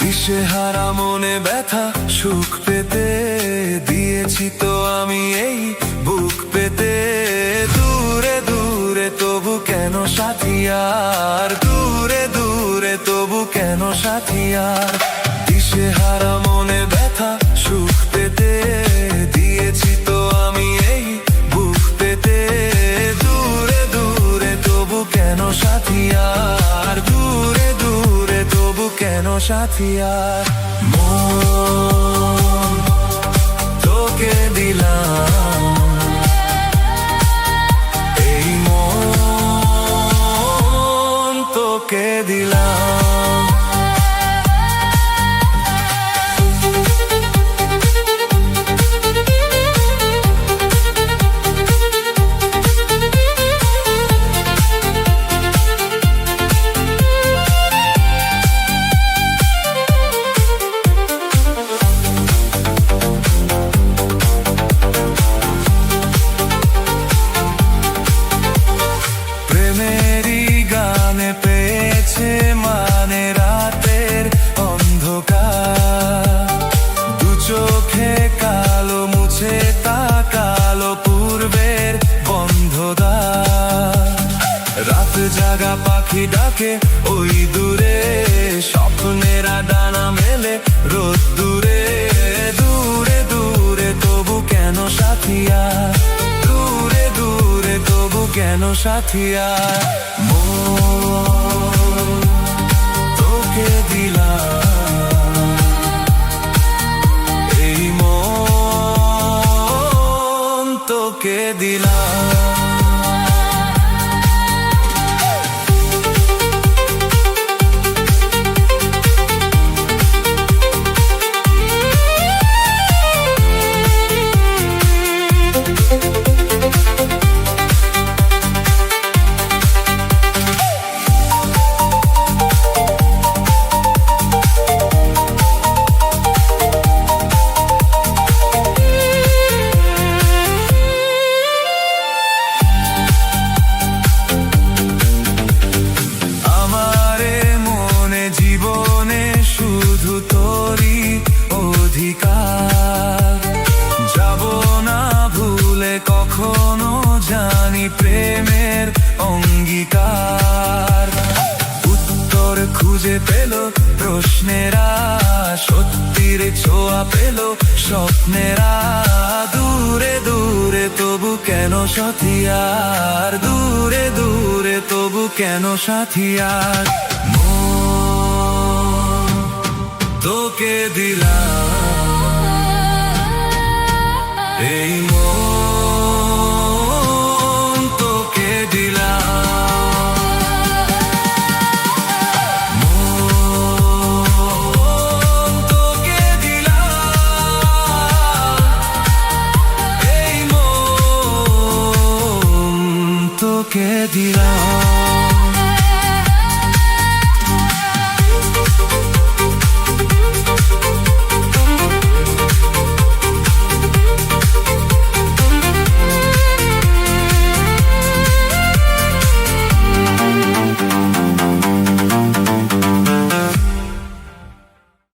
দিশেহারা মনে ব্যথা সুখ পেতে দিয়েছি তো আমি এই বুক পেতে। দূরে দূরে তবু কেন সাথিয়ার, দূরে দূরে তবু কেন সাথিয়ার। দিশেহারা মনে ব্যথা সুখ পেতে দিয়েছি তো আমি এই বুক পেতে। দূরে দূরে তবু কেন সাথিয়ার, দূরে দূরে তবু কেন সাথিয়ার। মন তোকে দিলাম, এই মন তোকে দিলাম। রাত জাগা পাখি ডাকে ওই দূরে, স্বপ্নেরা ডানা মেলে রোদ দূরে। দূরে দূরে তবু কেন সাথিয়ার, দূরে দূরে তবু কেন সাথিয়ার। মন তোকে দিলাম, এই মন তোকে দিলাম। কখনো জানি প্রেমের অঙ্গীকার, উত্তর খুঁজে পেল প্রশ্নেরা, সত্যির ছোঁয়া পেল স্বপ্নেরা। দূরে দূরে তবু কেন সাথিয়ার, দূরে দূরে তবু কেন সাথিয়ার। মন তোকে দিলাম, এই মন